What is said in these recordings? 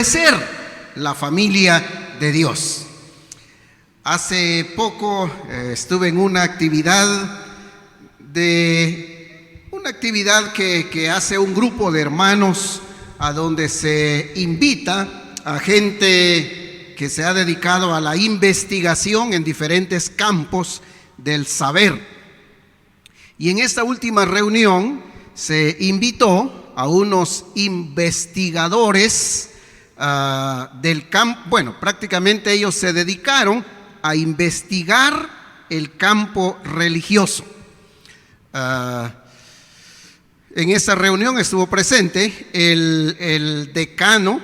ser la familia de Dios. Hace poco estuve en una actividad que hace un grupo de hermanos, a donde se invita a gente que se ha dedicado a la investigación en diferentes campos del saber. Y en esta última reunión se invitó a unos investigadores del campo. Bueno, prácticamente ellos se dedicaron a investigar el campo religioso. En esta reunión estuvo presente el decano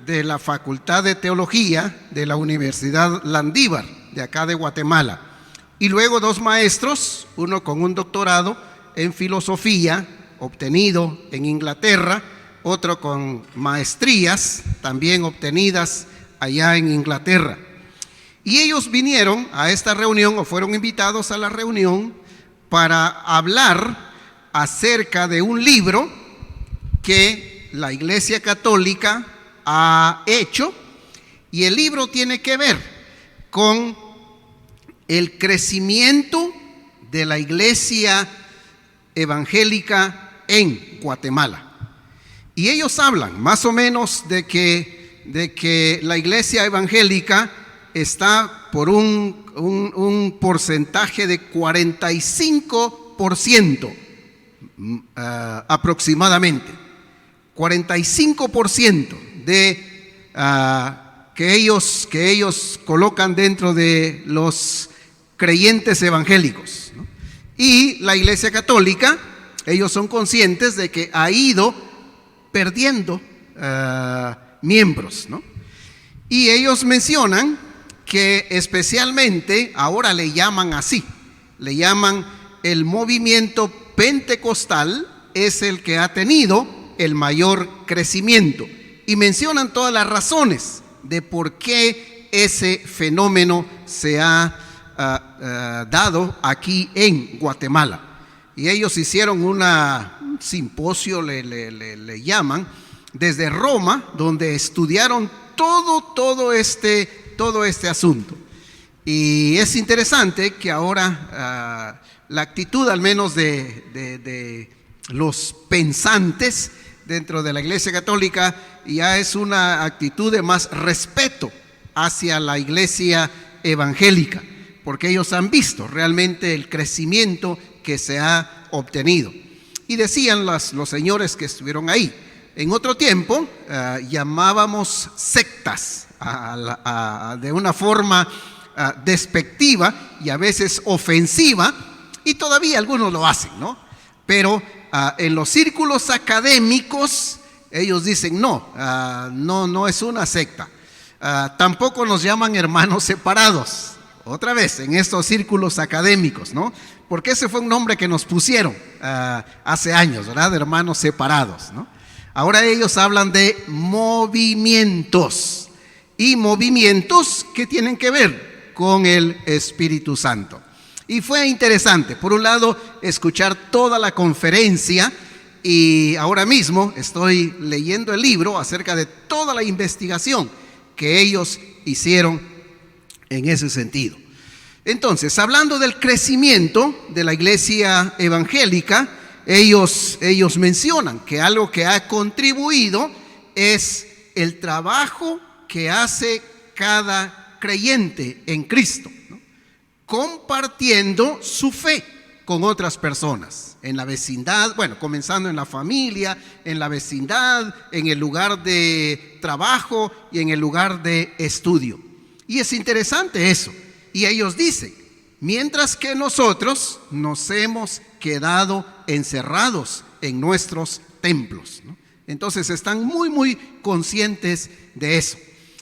de la Facultad de Teología de la Universidad Landívar, de acá de Guatemala, y luego dos maestros, uno con un doctorado en filosofía obtenido en Inglaterra, otro con maestrías también obtenidas allá en Inglaterra. Y ellos vinieron a esta reunión, o fueron invitados a la reunión, para hablar acerca de un libro que la Iglesia Católica ha hecho, y el libro tiene que ver con el crecimiento de la Iglesia evangélica en Guatemala. Y ellos hablan más o menos de que la Iglesia evangélica está por un porcentaje de 45%, aproximadamente 45% de que ellos colocan dentro de los creyentes evangélicos, ¿no? Y la Iglesia Católica, ellos son conscientes de que ha ido perdiendo miembros, ¿no? Y ellos mencionan que especialmente ahora le llaman así, le llaman el movimiento pentecostal es el que ha tenido el mayor crecimiento, y mencionan todas las razones de por qué ese fenómeno se ha dado aquí en Guatemala. Y ellos hicieron un simposio, le llaman, desde Roma, donde estudiaron todo este asunto. Y es interesante que ahora la actitud, al menos de los pensantes dentro de la Iglesia Católica, ya es una actitud de más respeto hacia la Iglesia evangélica, porque ellos han visto realmente el crecimiento que se ha obtenido. Y decían los señores que estuvieron ahí, en otro tiempo llamábamos sectas de una forma despectiva y a veces ofensiva, y todavía algunos lo hacen, ¿no? Pero en los círculos académicos ellos dicen no es una secta. Tampoco nos llaman hermanos separados, otra vez en estos círculos académicos, ¿no? Porque ese fue un nombre que nos pusieron hace años, ¿verdad? De hermanos separados, ¿no? Ahora ellos hablan de movimientos, y movimientos que tienen que ver con el Espíritu Santo. Y fue interesante, por un lado, escuchar toda la conferencia, y ahora mismo estoy leyendo el libro acerca de toda la investigación que ellos hicieron en ese sentido. Entonces, hablando del crecimiento de la Iglesia evangélica, ellos mencionan que algo que ha contribuido es el trabajo que hace cada creyente en Cristo, ¿no? Compartiendo su fe con otras personas en la vecindad, bueno, comenzando en la familia, en la vecindad, en el lugar de trabajo y en el lugar de estudio. Y es interesante eso. Y ellos dicen, mientras que nosotros nos hemos quedado encerrados en nuestros templos, ¿no? Entonces están muy conscientes de eso.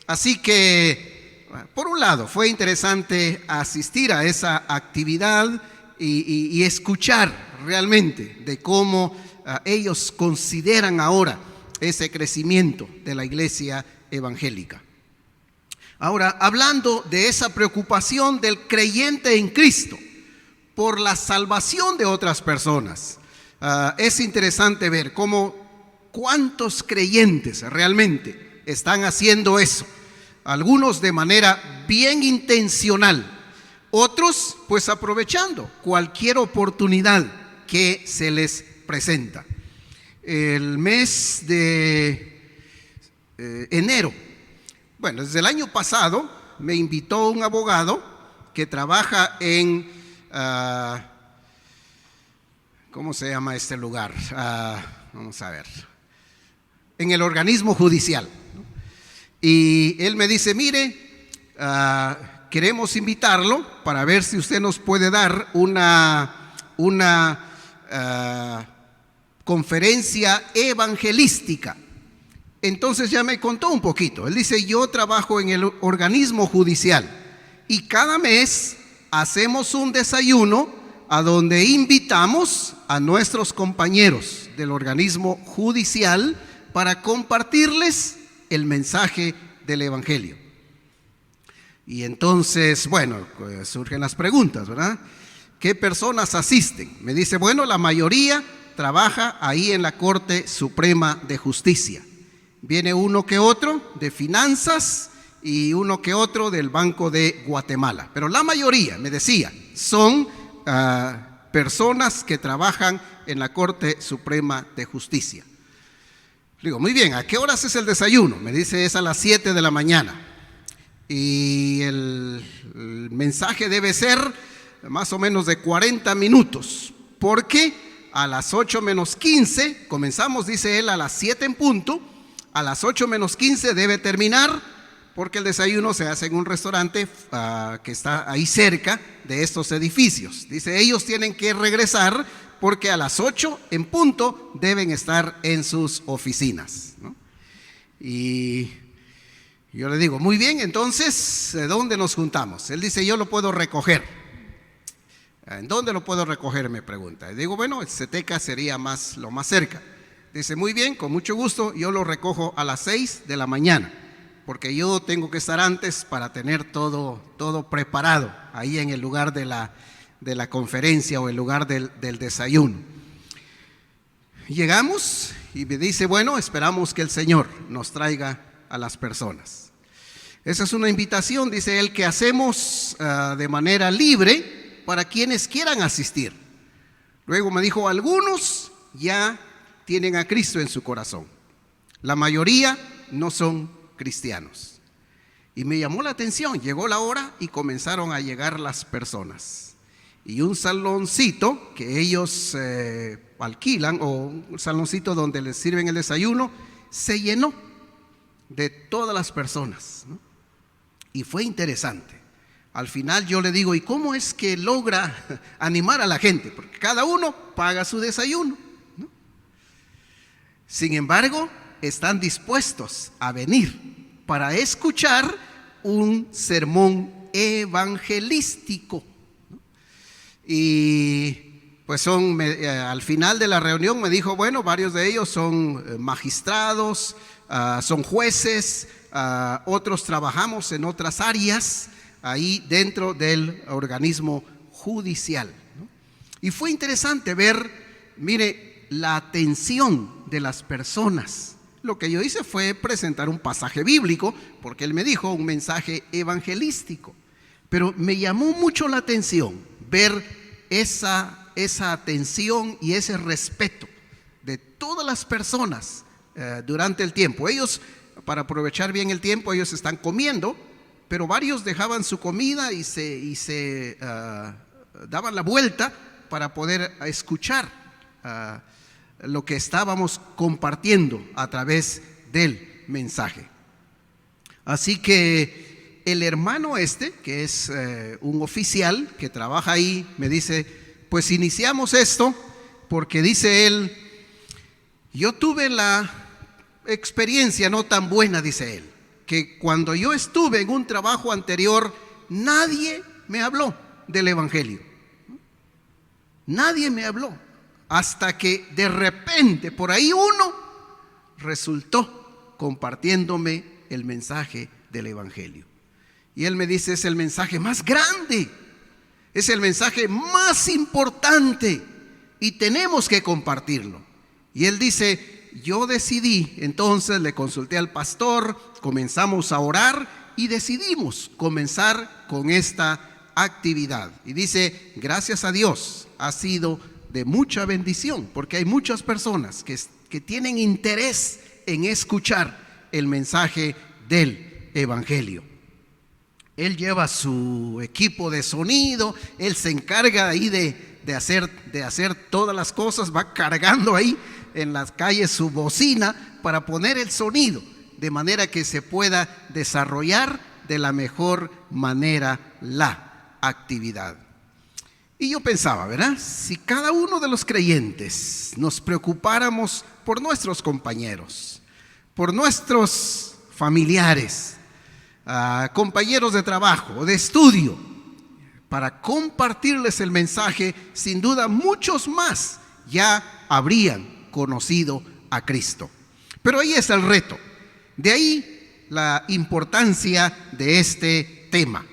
Así que, por un lado, fue interesante asistir a esa actividad y escuchar realmente de cómo ellos consideran ahora ese crecimiento de la Iglesia evangélica. Ahora, hablando de esa preocupación del creyente en Cristo por la salvación de otras personas, es interesante ver cuántos creyentes realmente están haciendo eso. Algunos de manera bien intencional, otros pues aprovechando cualquier oportunidad que se les presenta. El mes de enero, bueno, desde el año pasado me invitó un abogado que trabaja en, ¿cómo se llama este lugar? Vamos a ver, en el organismo judicial. Y él me dice, mire, queremos invitarlo para ver si usted nos puede dar una conferencia evangelística. Entonces ya me contó un poquito. Él dice, yo trabajo en el organismo judicial y cada mes hacemos un desayuno a donde invitamos a nuestros compañeros del organismo judicial para compartirles el mensaje del evangelio. Y entonces, bueno, pues surgen las preguntas, ¿verdad? ¿Qué personas asisten? Me dice, bueno, la mayoría trabaja ahí en la Corte Suprema de Justicia. Viene uno que otro de finanzas y uno que otro del Banco de Guatemala. Pero la mayoría, me decía, son personas que trabajan en la Corte Suprema de Justicia. Le digo, muy bien, ¿a qué horas es el desayuno? Me dice, es a las 7 de la mañana. Y el mensaje debe ser más o menos de 40 minutos, porque a las 8 menos 15, comenzamos, dice él, a las 7 en punto, a las 8 menos 15 debe terminar, porque el desayuno se hace en un restaurante que está ahí cerca de estos edificios. Dice, ellos tienen que regresar porque a las 8 en punto deben estar en sus oficinas, ¿no? Y yo le digo, muy bien, entonces, ¿dónde nos juntamos? Él dice, yo lo puedo recoger. ¿En dónde lo puedo recoger?, me pregunta. Y digo, bueno, Ceteca sería lo más cerca. Dice, muy bien, con mucho gusto, yo lo recojo a las 6 de la mañana, porque yo tengo que estar antes para tener todo preparado ahí en el lugar de la conferencia o el lugar del desayuno. Llegamos y me dice, bueno, esperamos que el Señor nos traiga a las personas. Esa es una invitación, dice él, que hacemos de manera libre para quienes quieran asistir. Luego me dijo, algunos ya tienen a Cristo en su corazón. La mayoría no son cristianos. Y me llamó la atención, llegó la hora y comenzaron a llegar las personas. Y un saloncito que ellos alquilan, o un saloncito donde les sirven el desayuno, se llenó de todas las personas, ¿no? Y fue interesante. Al final yo le digo, ¿y cómo es que logra animar a la gente? Porque cada uno paga su desayuno, ¿no? Sin embargo, están dispuestos a venir para escuchar un sermón evangelístico, ¿no? Y pues al final de la reunión me dijo, bueno, varios de ellos son magistrados, son jueces, otros trabajamos en otras áreas ahí dentro del organismo judicial, ¿no? Y fue interesante ver, mire, la atención de las personas. Lo que yo hice fue presentar un pasaje bíblico, porque él me dijo un mensaje evangelístico, pero me llamó mucho la atención ver esa atención y ese respeto de todas las personas durante el tiempo. Ellos, para aprovechar bien el tiempo, ellos están comiendo, pero varios dejaban su comida y se daban la vuelta para poder escuchar lo que estábamos compartiendo a través del mensaje. Así que el hermano que es un oficial que trabaja ahí, me dice, pues iniciamos esto porque, dice él, yo tuve la experiencia no tan buena, dice él, que cuando yo estuve en un trabajo anterior, nadie me habló del evangelio. Nadie me habló, hasta que de repente por ahí uno resultó compartiéndome el mensaje del evangelio. Y él me dice, es el mensaje más grande, es el mensaje más importante y tenemos que compartirlo. Y él dice, yo decidí, entonces le consulté al pastor, comenzamos a orar y decidimos comenzar con esta actividad. Y dice, gracias a Dios, ha sido de mucha bendición, porque hay muchas personas que tienen interés en escuchar el mensaje del Evangelio. Él lleva su equipo de sonido, él se encarga ahí de hacer todas las cosas, va cargando ahí en las calles su bocina para poner el sonido, de manera que se pueda desarrollar de la mejor manera la actividad. Y yo pensaba, ¿verdad? Si cada uno de los creyentes nos preocupáramos por nuestros compañeros, por nuestros familiares, compañeros de trabajo o de estudio, para compartirles el mensaje, sin duda muchos más ya habrían conocido a Cristo. Pero ahí está el reto. De ahí la importancia de este tema,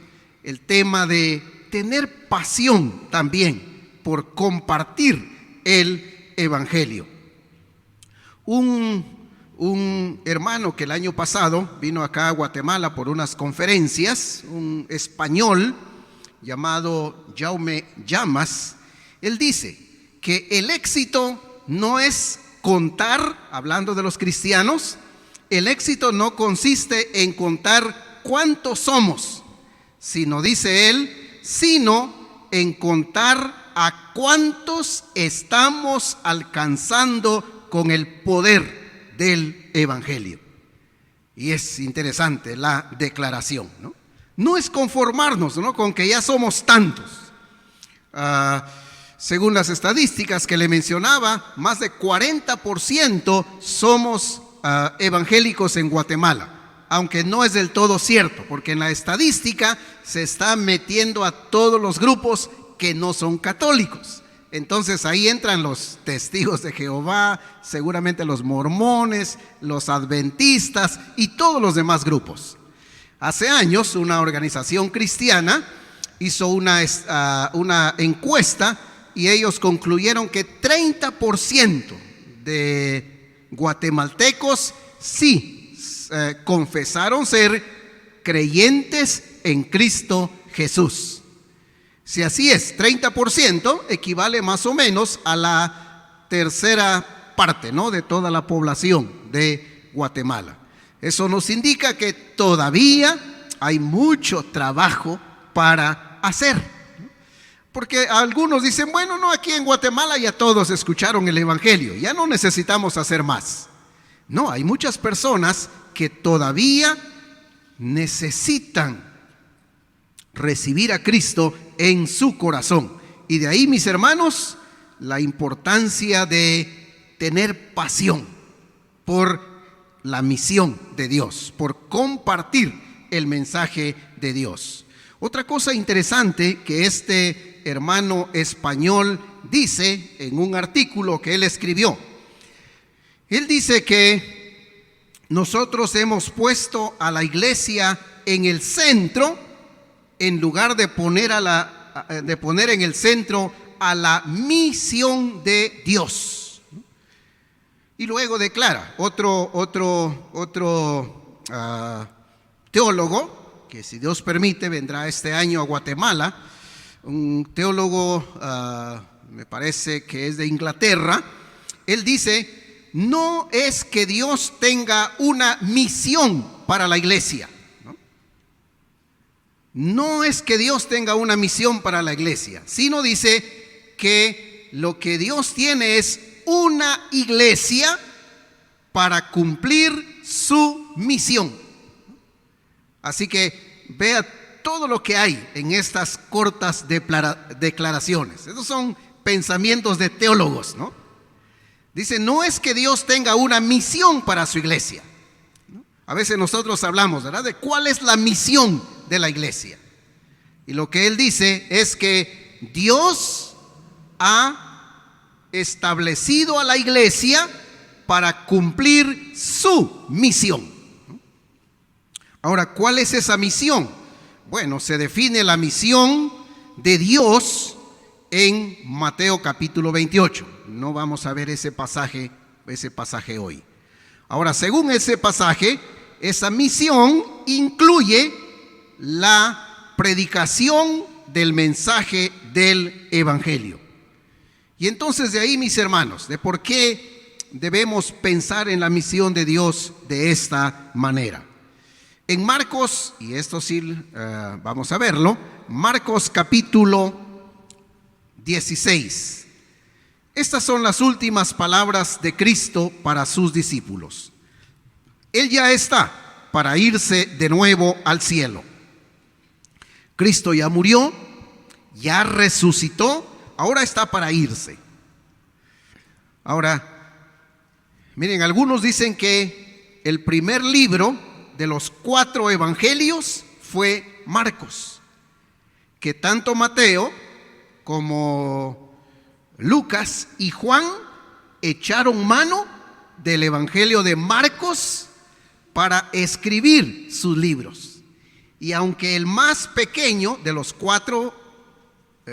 el tema de tener pasión también por compartir el Evangelio. Un hermano que el año pasado vino acá a Guatemala por unas conferencias, un español llamado Jaume Llamas, él dice que el éxito no es contar, hablando de los cristianos, el éxito no consiste en contar cuántos somos, sino, dice él, sino en contar a cuántos estamos alcanzando con el poder del Evangelio. Y es interesante la declaración, ¿no? No es conformarnos, ¿no?, con que ya somos tantos. Según las estadísticas que le mencionaba, más de 40% somos evangélicos en Guatemala, aunque no es del todo cierto, porque en la estadística se está metiendo a todos los grupos que no son católicos. Entonces ahí entran los testigos de Jehová, seguramente los mormones, los adventistas y todos los demás grupos. Hace años una organización cristiana hizo una encuesta y ellos concluyeron que 30% de guatemaltecos sí confesaron ser creyentes en Cristo Jesús. Si así es, 30% equivale más o menos a la tercera parte, ¿no?, de toda la población de Guatemala. Eso nos indica que todavía hay mucho trabajo para hacer. Porque algunos dicen, bueno, no, aquí en Guatemala ya todos escucharon el Evangelio, ya no necesitamos hacer más. No, hay muchas personas que todavía necesitan recibir a Cristo en su corazón. Y de ahí, mis hermanos, la importancia de tener pasión por la misión de Dios, por compartir el mensaje de Dios. Otra cosa interesante que este hermano español dice en un artículo que él escribió, él dice que nosotros hemos puesto a la iglesia en el centro en lugar de poner en el centro a la misión de Dios. Y luego declara otro teólogo, que si Dios permite vendrá este año a Guatemala, un teólogo, me parece que es de Inglaterra. Él dice, no es que Dios tenga una misión para la iglesia, no es que Dios tenga una misión para la iglesia, sino dice que lo que Dios tiene es una iglesia para cumplir su misión. Así que vea todo lo que hay en estas cortas declaraciones. Estos son pensamientos de teólogos, ¿no? Dice, no es que Dios tenga una misión para su iglesia. A veces nosotros hablamos, ¿verdad?, de cuál es la misión de la iglesia. Y lo que él dice es que Dios ha establecido a la iglesia para cumplir su misión. Ahora, ¿cuál es esa misión? Bueno, se define la misión de Dios en Mateo capítulo 28. No vamos a ver ese pasaje ese pasaje hoy. Ahora, según ese pasaje, esa misión incluye la predicación del mensaje del Evangelio. Y entonces de ahí, mis hermanos, de por qué debemos pensar en la misión de Dios de esta manera. En Marcos, y esto sí vamos a verlo, Marcos capítulo 16. Estas son las últimas palabras de Cristo para sus discípulos. Él ya está para irse de nuevo al cielo. Cristo ya murió, ya resucitó, ahora está para irse. Ahora, miren, algunos dicen que el primer libro de los 4 evangelios fue Marcos, que tanto Mateo como Lucas y Juan echaron mano del evangelio de Marcos para escribir sus libros. Y aunque el más pequeño de los 4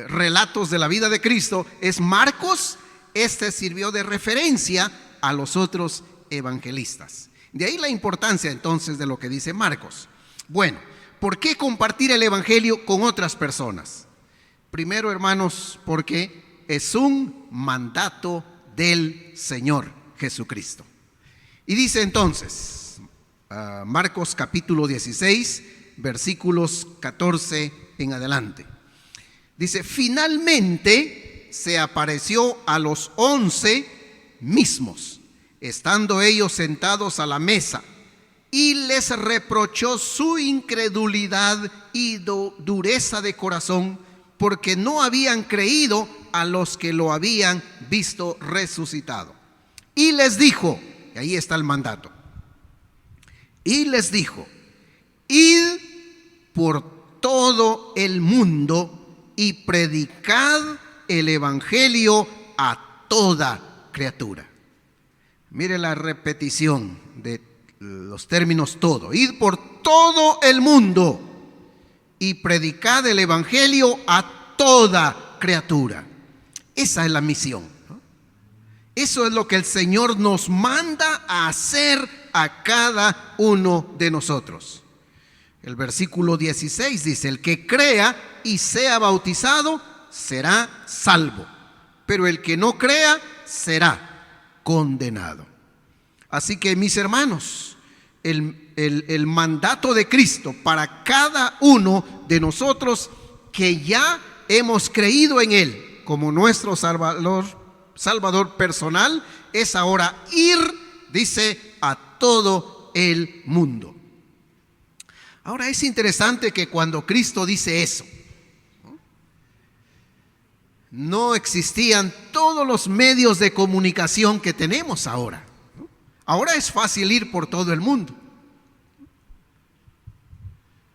relatos de la vida de Cristo es Marcos, este sirvió de referencia a los otros evangelistas. De ahí la importancia entonces de lo que dice Marcos. Bueno, ¿por qué compartir el evangelio con otras personas? Primero, hermanos, porque es un mandato del Señor Jesucristo. Y dice entonces, Marcos capítulo 16, versículos 14 en adelante. Dice, finalmente se apareció a los 11 mismos, estando ellos sentados a la mesa, y les reprochó su incredulidad y dureza de corazón, porque no habían creído a los que lo habían visto resucitado. Y les dijo, y ahí está el mandato, y les dijo, id por todo el mundo y predicad el evangelio a toda criatura. Mire la repetición de los términos todo. Id por todo el mundo y predicad el evangelio a toda criatura. Esa es la misión, ¿no? Eso es lo que el Señor nos manda a hacer a cada uno de nosotros. El versículo 16 dice, el que crea y sea bautizado será salvo, pero el que no crea será condenado. Así que, mis hermanos, el mandato de Cristo para cada uno de nosotros que ya hemos creído en Él como nuestro Salvador personal es ahora ir, dice, a todo el mundo. Ahora es interesante que cuando Cristo dice eso, no existían todos los medios de comunicación que tenemos ahora. Ahora es fácil ir por todo el mundo.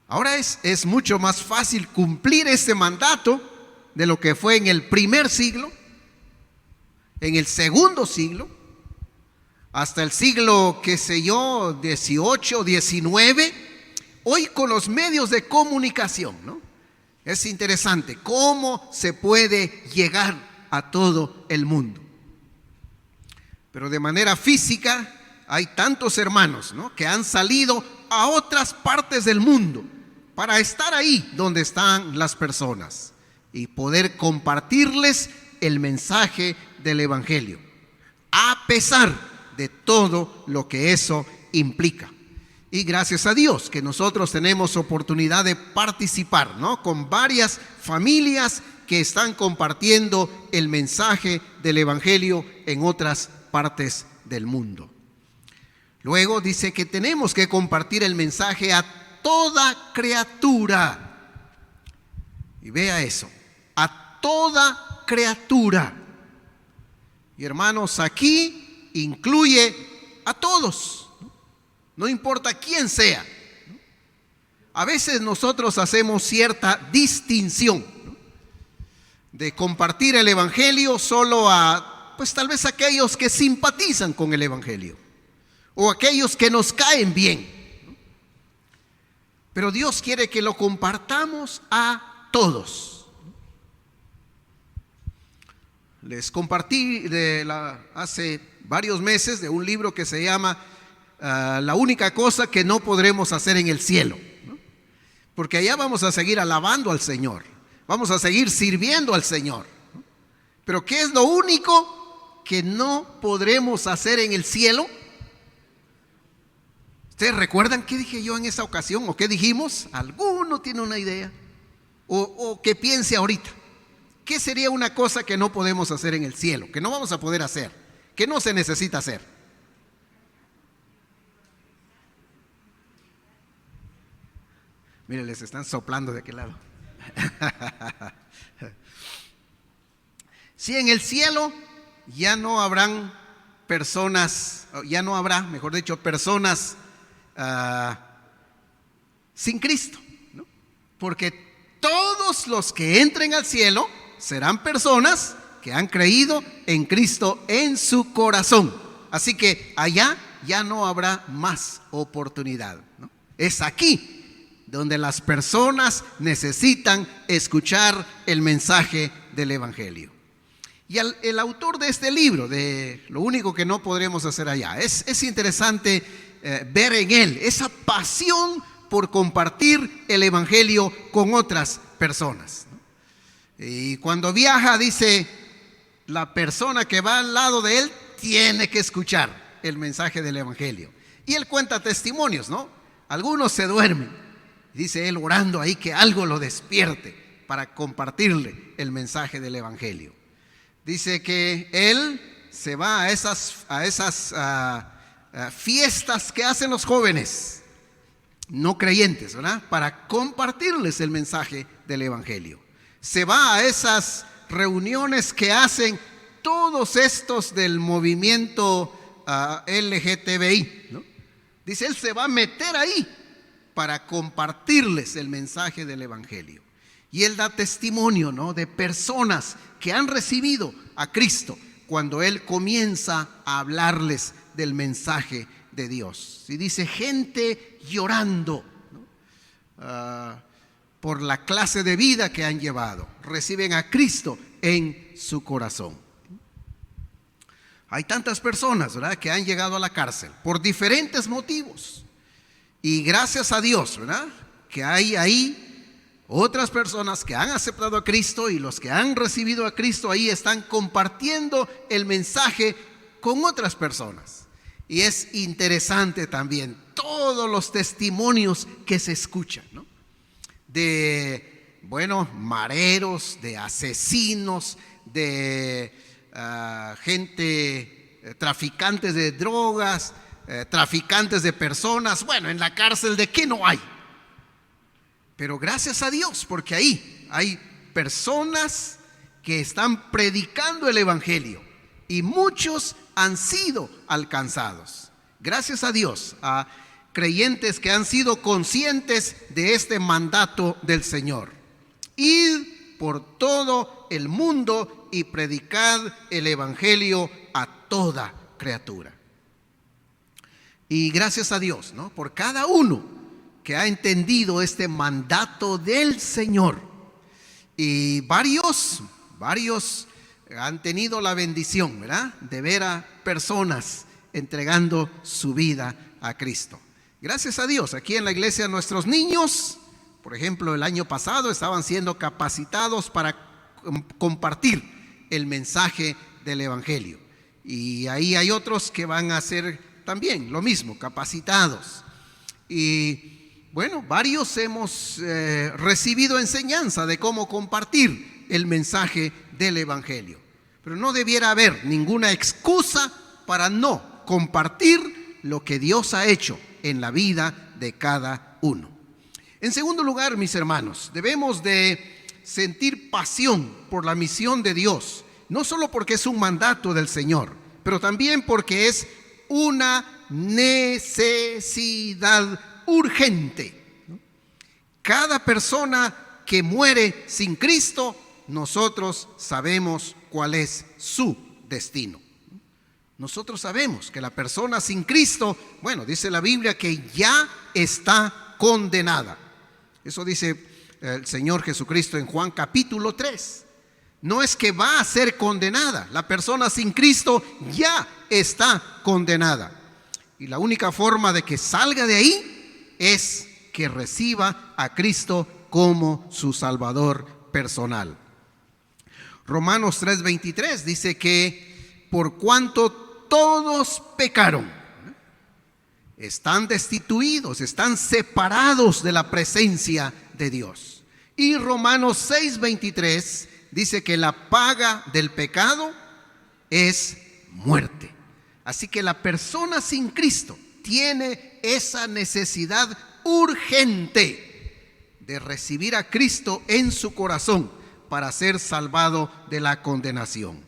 Ahora es mucho más fácil cumplir ese mandato de lo que fue en el primer siglo, en el segundo siglo, hasta el siglo, qué sé yo, 18, 19. Hoy con los medios de comunicación, ¿no? Es interesante cómo se puede llegar a todo el mundo. Pero de manera física hay tantos hermanos, ¿no?, que han salido a otras partes del mundo para estar ahí donde están las personas y poder compartirles el mensaje del evangelio, a pesar de todo lo que eso implica. Y gracias a Dios que nosotros tenemos oportunidad de participar, ¿no?, con varias familias que están compartiendo el mensaje del evangelio en otras partes del mundo. Luego dice que tenemos que compartir el mensaje a toda criatura. Y vea eso, a toda criatura. Y hermanos, aquí incluye a todos. No importa quién sea. A veces nosotros hacemos cierta distinción, ¿no?, de compartir el evangelio solo a, pues tal vez aquellos que simpatizan con el evangelio o aquellos que nos caen bien. Pero Dios quiere que lo compartamos a todos. les compartí hace varios meses de un libro que se llama La única cosa que no podremos hacer en el cielo, ¿no? Porque allá vamos a seguir alabando al Señor, vamos a seguir sirviendo al Señor, ¿no? Pero ¿qué es lo único que no podremos hacer en el cielo? ¿Ustedes recuerdan qué dije yo en esa ocasión o qué dijimos? ¿Alguno tiene una idea? O que piense ahorita. ¿Qué sería una cosa que no podemos hacer en el cielo? Que no vamos a poder hacer, que no se necesita hacer. Miren, les están soplando de aquel lado. Si en el cielo ya no habrán personas, ya no habrá, mejor dicho, personas sin Cristo, ¿no? Porque todos los que entren al cielo serán personas que han creído en Cristo en su corazón. Así que allá ya no habrá más oportunidad, ¿no? Es aquí donde las personas necesitan escuchar el mensaje del Evangelio. Y el autor de este libro, de Lo único que no podremos hacer allá, es interesante ver en él esa pasión por compartir el Evangelio con otras personas, ¿no? Y cuando viaja, dice, la persona que va al lado de él tiene que escuchar el mensaje del Evangelio. Y él cuenta testimonios, ¿no? Algunos se duermen, dice él orando ahí que algo lo despierte para compartirle el mensaje del Evangelio. Dice que él se va a esas fiestas que hacen los jóvenes no creyentes, ¿verdad? Para compartirles el mensaje del Evangelio. Se va a esas reuniones que hacen todos estos del movimiento LGTBI, ¿no? Dice, él se va a meter ahí para compartirles el mensaje del Evangelio. Y él da testimonio, ¿no?, de personas que han recibido a Cristo cuando él comienza a hablarles del mensaje de Dios. Y dice, gente llorando, ¿no?, por la clase de vida que han llevado. Reciben a Cristo en su corazón. Hay tantas personas, ¿verdad?, que han llegado a la cárcel por diferentes motivos. Y gracias a Dios, ¿verdad?, que hay ahí otras personas que han aceptado a Cristo, y los que han recibido a Cristo ahí están compartiendo el mensaje con otras personas. Y es interesante también todos los testimonios que se escuchan, ¿no?, de, mareros, de asesinos, de gente, traficantes de drogas, traficantes de personas. En la cárcel, ¿de qué no hay? Pero gracias a Dios, porque ahí hay personas que están predicando el Evangelio y muchos han sido alcanzados. Gracias a Dios, a creyentes que han sido conscientes de este mandato del Señor. Id por todo el mundo y predicad el Evangelio a toda criatura. Y gracias a Dios, ¿no?, por cada uno que ha entendido este mandato del Señor. Y varios han tenido la bendición, ¿verdad?, de ver a personas entregando su vida a Cristo. Gracias a Dios, aquí en la iglesia nuestros niños, por ejemplo, el año pasado estaban siendo capacitados para compartir el mensaje del Evangelio. Y ahí hay otros que van a ser también lo mismo, capacitados. Y varios hemos recibido enseñanza de cómo compartir el mensaje del Evangelio. Pero no debiera haber ninguna excusa para no compartir lo que Dios ha hecho en la vida de cada uno. En segundo lugar, mis hermanos, debemos de sentir pasión por la misión de Dios, no solo porque es un mandato del Señor, pero también porque es una necesidad urgente, ¿no? Cada persona que muere sin Cristo, nosotros sabemos cuál es su destino. Nosotros sabemos que la persona sin Cristo, dice la Biblia que ya está condenada. Eso dice el Señor Jesucristo en Juan capítulo 3. No es que va a ser condenada. La persona sin Cristo ya está condenada. Y la única forma de que salga de ahí es que reciba a Cristo como su Salvador personal. Romanos 3:23 dice que por cuanto todos pecaron, están destituidos, están separados de la presencia de Dios. Y Romanos 6:23 dice que la paga del pecado es muerte. Así que la persona sin Cristo tiene esa necesidad urgente de recibir a Cristo en su corazón para ser salvado de la condenación.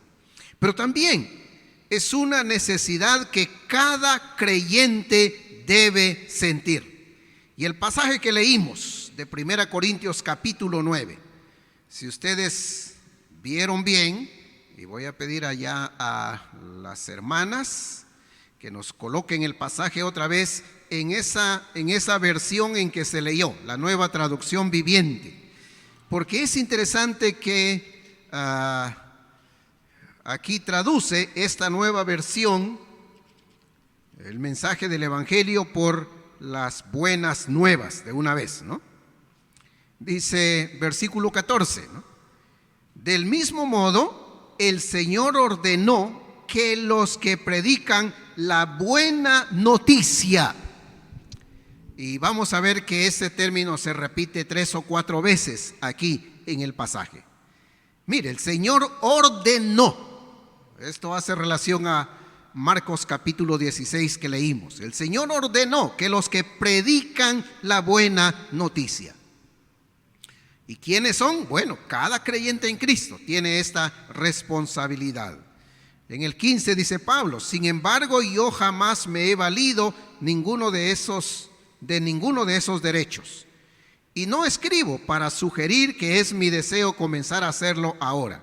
Pero también es una necesidad que cada creyente debe sentir. Y el pasaje que leímos de 1 Corintios capítulo 9, si ustedes vieron bien, y voy a pedir allá a las hermanas que nos coloquen el pasaje otra vez en esa versión en que se leyó, la Nueva Traducción Viviente, porque es interesante que aquí traduce esta nueva versión el mensaje del Evangelio por las buenas nuevas de una vez, ¿no? Dice versículo 14, ¿no? Del mismo modo, el Señor ordenó que los que predican la buena noticia, y vamos a ver que ese término se repite 3 o 4 veces aquí en el pasaje. Mire, el Señor ordenó, esto hace relación a Marcos capítulo 16 que leímos. El Señor ordenó que los que predican la buena noticia. ¿Y quiénes son? Bueno, cada creyente en Cristo tiene esta responsabilidad. En el 15 dice Pablo: sin embargo, yo jamás me he valido de ninguno de esos derechos. Y no escribo para sugerir que es mi deseo comenzar a hacerlo ahora.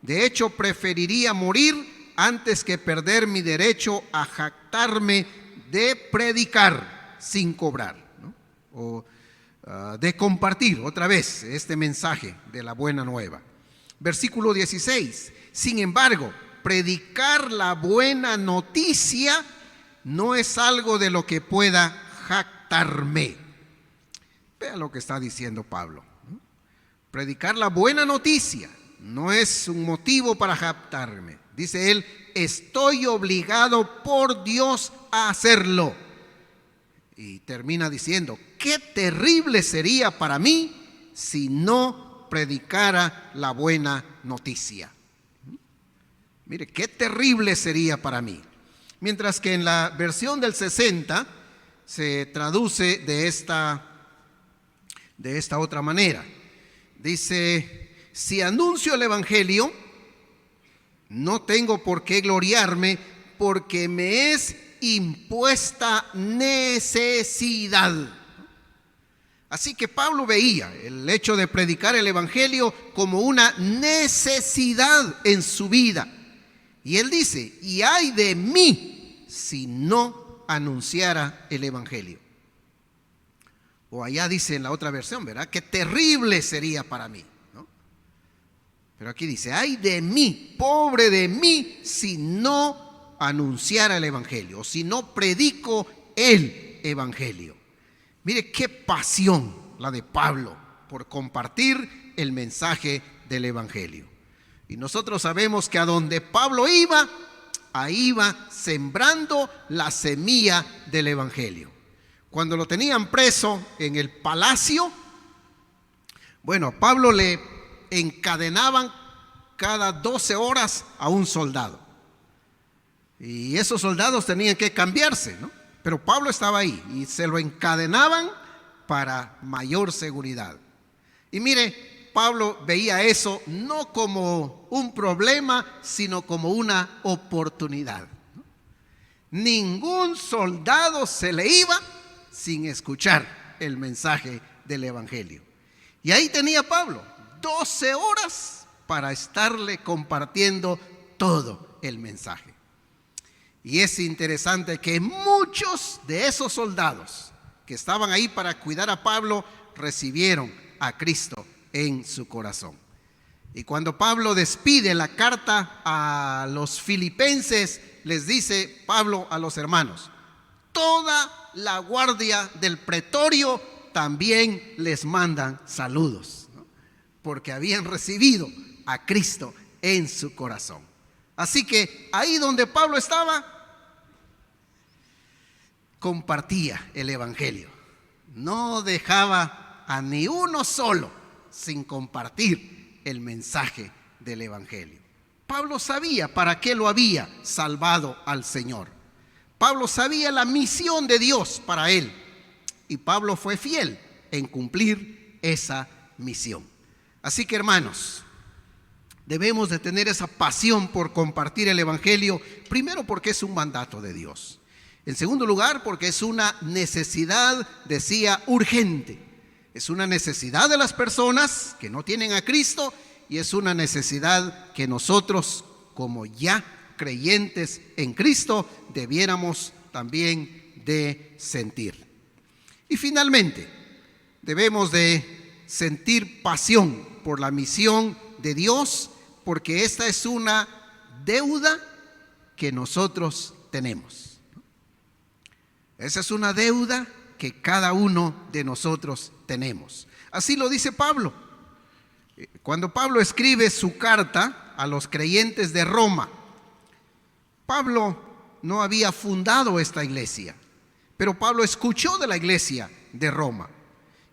De hecho, preferiría morir antes que perder mi derecho a jactarme de predicar sin cobrar, ¿no? O de compartir otra vez este mensaje de la buena nueva. Versículo 16. Sin embargo, predicar la buena noticia no es algo de lo que pueda jactarme. Vea lo que está diciendo Pablo, ¿no? Predicar la buena noticia no es un motivo para jactarme. Dice él: estoy obligado por Dios a hacerlo. Y termina diciendo: qué terrible sería para mí si no predicara la buena noticia. Mire, qué terrible sería para mí. Mientras que en la versión del 60 se traduce de esta otra manera. Dice: si anuncio el Evangelio, no tengo por qué gloriarme, porque me es impuesta necesidad. Así que Pablo veía el hecho de predicar el Evangelio como una necesidad en su vida. Y él dice: y ay de mí si no anunciara el Evangelio. O allá dice en la otra versión, ¿verdad?, qué terrible sería para mí, ¿no? Pero aquí dice: ay de mí, pobre de mí, si no anunciara el Evangelio, o si no predico el Evangelio. Mire qué pasión la de Pablo por compartir el mensaje del Evangelio. Y nosotros sabemos que a donde Pablo iba, ahí iba sembrando la semilla del Evangelio. Cuando lo tenían preso en el palacio, bueno, a Pablo le encadenaban cada 12 horas a un soldado. Y esos soldados tenían que cambiarse, ¿no? Pero Pablo estaba ahí y se lo encadenaban para mayor seguridad. Y mire, Pablo veía eso no como un problema, sino como una oportunidad. Ningún soldado se le iba sin escuchar el mensaje del Evangelio. Y ahí tenía Pablo 12 horas para estarle compartiendo todo el mensaje. Y es interesante que muchos de esos soldados que estaban ahí para cuidar a Pablo recibieron a Cristo en su corazón. Y cuando Pablo despide la carta a los filipenses, les dice Pablo a los hermanos: toda la guardia del pretorio también les mandan saludos, ¿no? Porque habían recibido a Cristo en su corazón. Así que ahí donde Pablo estaba, compartía el evangelio. No dejaba a ni uno solo sin compartir el mensaje del evangelio. Pablo sabía para qué lo había salvado al Señor. Pablo sabía la misión de Dios para él. Y Pablo fue fiel en cumplir esa misión. Así que, hermanos, debemos de tener esa pasión por compartir el evangelio, primero porque es un mandato de Dios. En segundo lugar, porque es una necesidad, decía, urgente. Es una necesidad de las personas que no tienen a Cristo, y es una necesidad que nosotros, como ya creyentes en Cristo, debiéramos también de sentir. Y finalmente, debemos de sentir pasión por la misión de Dios, porque esta es una deuda que nosotros tenemos. Esa es una deuda que cada uno de nosotros tenemos. Así lo dice Pablo. Cuando Pablo escribe su carta a los creyentes de Roma, Pablo no había fundado esta iglesia, pero Pablo escuchó de la iglesia de Roma.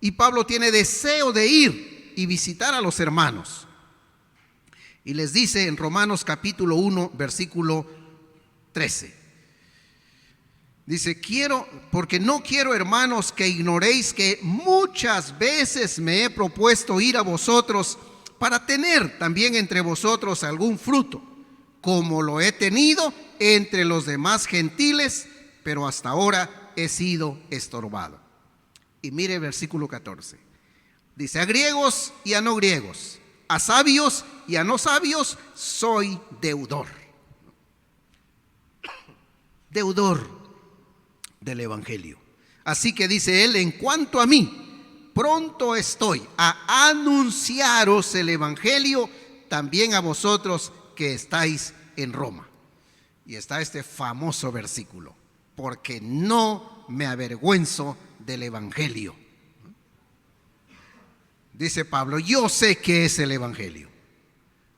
Y Pablo tiene deseo de ir y visitar a los hermanos. Y les dice en Romanos capítulo 1, versículo 13. Dice: porque no quiero, hermanos, que ignoréis que muchas veces me he propuesto ir a vosotros para tener también entre vosotros algún fruto, como lo he tenido entre los demás gentiles, pero hasta ahora he sido estorbado. Y mire el versículo 14. Dice: a griegos y a no griegos, a sabios y a no sabios, soy deudor. Deudor del evangelio. Así que dice él: en cuanto a mí, pronto estoy a anunciaros el evangelio también a vosotros que estáis en Roma. Y está este famoso versículo: porque no me avergüenzo del evangelio. Dice Pablo: yo sé qué es el evangelio,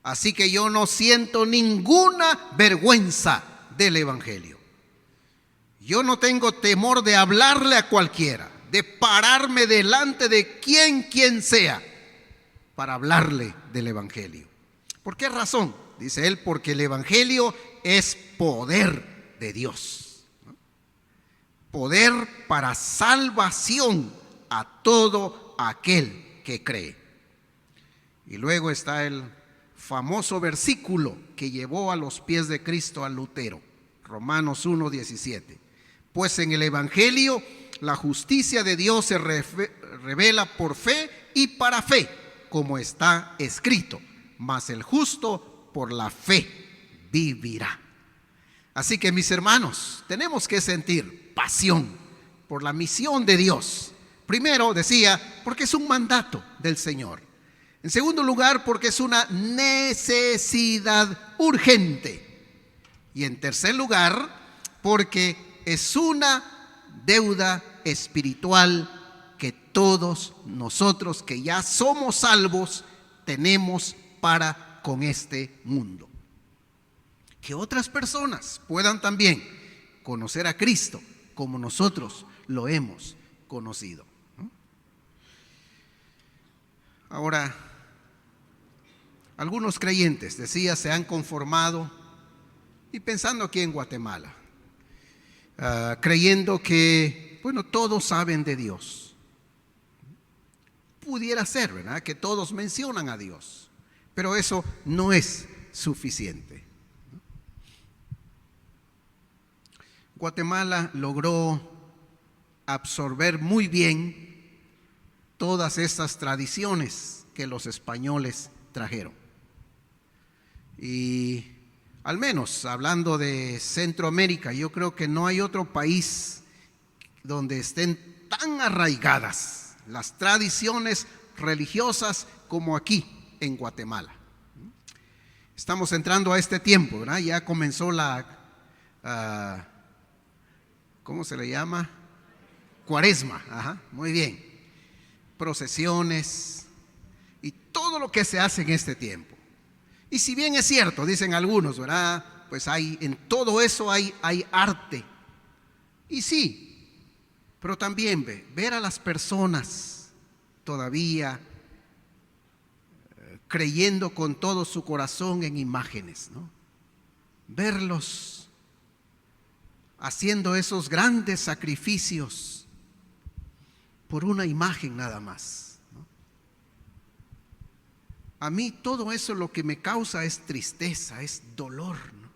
así que yo no siento ninguna vergüenza del evangelio. Yo no tengo temor de hablarle a cualquiera, de pararme delante de quien sea para hablarle del evangelio. ¿Por qué razón? Dice él: porque el evangelio es poder de Dios, ¿no? Poder para salvación a todo aquel que cree. Y luego está el famoso versículo que llevó a los pies de Cristo a Lutero, Romanos 1:17. Pues en el evangelio la justicia de Dios se revela por fe y para fe, como está escrito: mas el justo por la fe vivirá. Así que, mis hermanos, tenemos que sentir pasión por la misión de Dios. Primero, decía, porque es un mandato del Señor. En segundo lugar, porque es una necesidad urgente. Y en tercer lugar, porque es una deuda espiritual que todos nosotros que ya somos salvos tenemos para con este mundo. Que otras personas puedan también conocer a Cristo como nosotros lo hemos conocido, ¿no? Ahora, algunos creyentes, decía, se han conformado, y pensando aquí en Guatemala, creyendo que, bueno, todos saben de Dios. Pudiera ser, ¿verdad?, que todos mencionan a Dios, pero eso no es suficiente. Guatemala logró absorber muy bien todas estas tradiciones que los españoles trajeron. Y al menos hablando de Centroamérica, yo creo que no hay otro país donde estén tan arraigadas las tradiciones religiosas como aquí en Guatemala. Estamos entrando a este tiempo, ¿verdad? Ya comenzó ¿cómo se le llama? Cuaresma. Ajá, muy bien. Procesiones y todo lo que se hace en este tiempo. Y si bien es cierto, dicen algunos, ¿verdad? Pues en todo eso hay arte. Y sí, pero también ver a las personas todavía creyendo con todo su corazón en imágenes, ¿no? Verlos haciendo esos grandes sacrificios por una imagen nada más, ¿no? A mí todo eso lo que me causa es tristeza, es dolor, ¿no?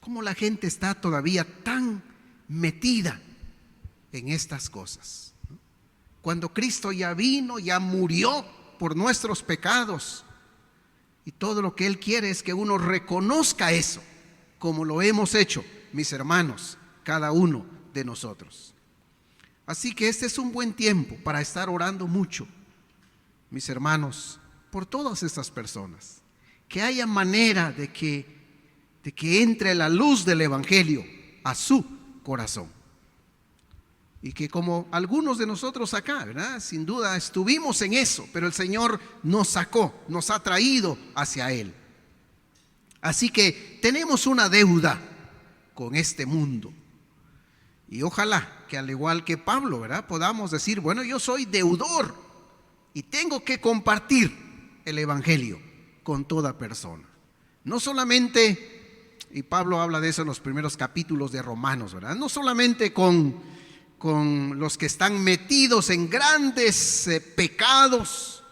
Cómo la gente está todavía tan metida en estas cosas, ¿no? Cuando Cristo ya vino, ya murió por nuestros pecados, y todo lo que Él quiere es que uno reconozca eso, como lo hemos hecho, mis hermanos, cada uno de nosotros. Así que este es un buen tiempo para estar orando mucho, mis hermanos, por todas estas personas, que haya manera de que entre la luz del Evangelio a su corazón. Y que como algunos de nosotros acá, ¿verdad? Sin duda estuvimos en eso, pero el Señor nos sacó, nos ha traído hacia Él. Así que tenemos una deuda con este mundo. Y ojalá que al igual que Pablo, ¿verdad? Podamos decir, bueno, yo soy deudor y tengo que compartir el Evangelio con toda persona. No solamente, y Pablo habla de eso en los primeros capítulos de Romanos, ¿verdad? No solamente con los que están metidos en grandes pecados,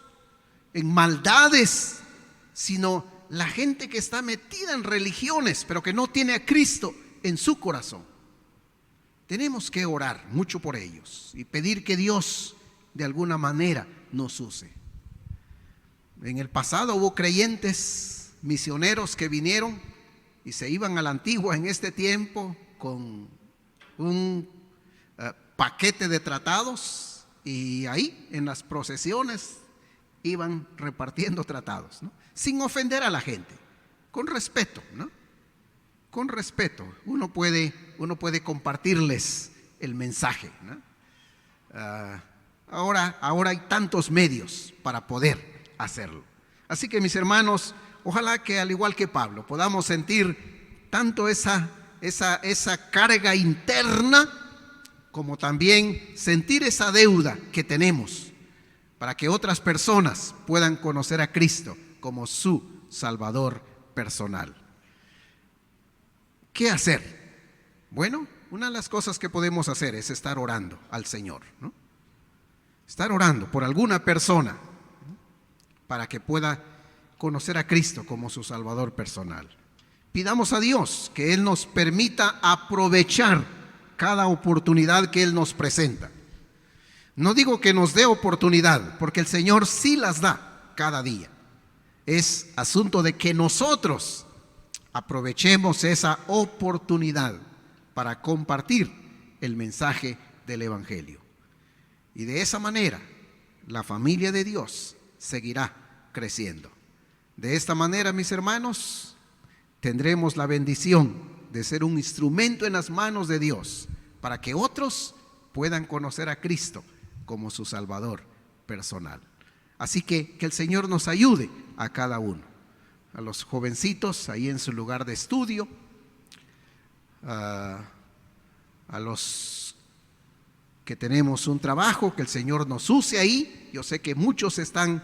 en maldades, sino la gente que está metida en religiones, pero que no tiene a Cristo en su corazón. Tenemos que orar mucho por ellos y pedir que Dios de alguna manera nos use. En el pasado hubo creyentes misioneros que vinieron y se iban a la antigua en este tiempo con un paquete de tratados, y ahí en las procesiones iban repartiendo tratados, ¿no? Sin ofender a la gente, con respeto, ¿no? Con respeto, uno puede compartirles el mensaje, ¿no? Ahora hay tantos medios para poder hacerlo. Así que mis hermanos, ojalá que al igual que Pablo podamos sentir tanto esa carga interna, como también sentir esa deuda que tenemos para que otras personas puedan conocer a Cristo como su Salvador personal. ¿Qué hacer? Bueno, una de las cosas que podemos hacer es estar orando al Señor, ¿no? Estar orando por alguna persona, ¿no? Para que pueda conocer a Cristo como su Salvador personal. Pidamos a Dios que Él nos permita aprovechar cada oportunidad que Él nos presenta. No digo que nos dé oportunidad, porque el Señor sí las da cada día. Es asunto de que nosotros aprovechemos esa oportunidad para compartir el mensaje del Evangelio. Y de esa manera, la familia de Dios seguirá creciendo. De esta manera, mis hermanos, tendremos la bendición de ser un instrumento en las manos de Dios para que otros puedan conocer a Cristo como su Salvador personal. Así que el Señor nos ayude a cada uno, a los jovencitos ahí en su lugar de estudio, a los que tenemos un trabajo, que el Señor nos use ahí. Yo sé que muchos están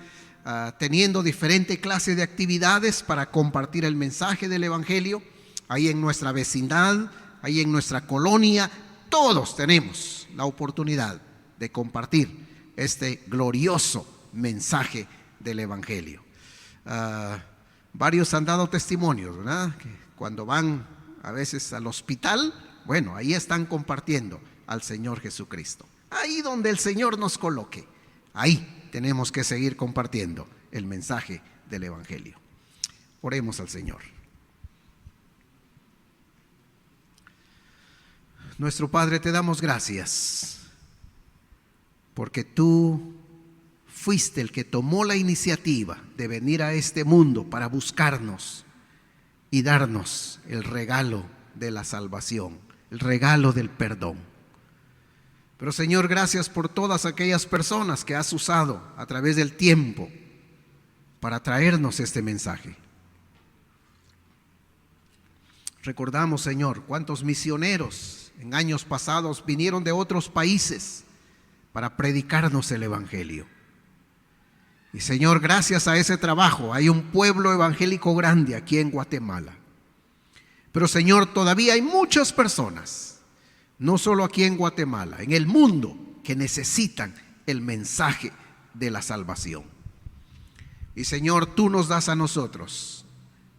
teniendo diferente clase de actividades para compartir el mensaje del Evangelio. Ahí en nuestra vecindad, ahí en nuestra colonia, todos tenemos la oportunidad de compartir este glorioso mensaje del Evangelio. Varios han dado testimonios, ¿verdad? Que cuando van a veces al hospital, bueno, ahí están compartiendo al Señor Jesucristo. Ahí donde el Señor nos coloque, ahí tenemos que seguir compartiendo el mensaje del Evangelio. Oremos al Señor. Nuestro Padre, te damos gracias porque tú fuiste el que tomó la iniciativa de venir a este mundo para buscarnos, y darnos el regalo de la salvación, el regalo del perdón. Pero Señor, gracias por todas aquellas personas que has usado a través del tiempo para traernos este mensaje. Recordamos, Señor, cuántos misioneros en años pasados vinieron de otros países para predicarnos el Evangelio. Y Señor, gracias a ese trabajo hay un pueblo evangélico grande aquí en Guatemala. Pero Señor, todavía hay muchas personas, no solo aquí en Guatemala, en el mundo, que necesitan el mensaje de la salvación. Y Señor, tú nos das a nosotros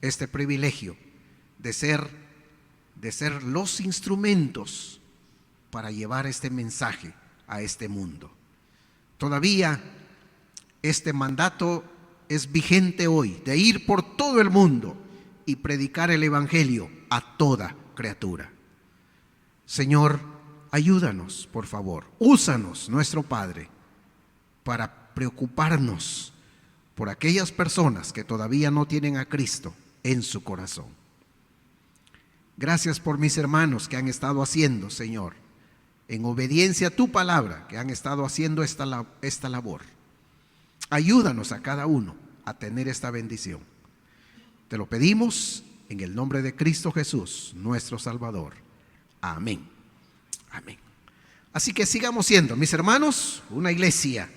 este privilegio de ser los instrumentos para llevar este mensaje a este mundo. Todavía este mandato es vigente hoy, de ir por todo el mundo y predicar el Evangelio a toda criatura. Señor, ayúdanos, por favor. Úsanos, nuestro Padre, para preocuparnos por aquellas personas que todavía no tienen a Cristo en su corazón. Gracias por mis hermanos que han estado haciendo, Señor, en obediencia a tu palabra, que han estado haciendo esta labor. Ayúdanos a cada uno a tener esta bendición. Te lo pedimos en el nombre de Cristo Jesús, nuestro Salvador. Amén. Amén. Así que sigamos siendo, mis hermanos, una iglesia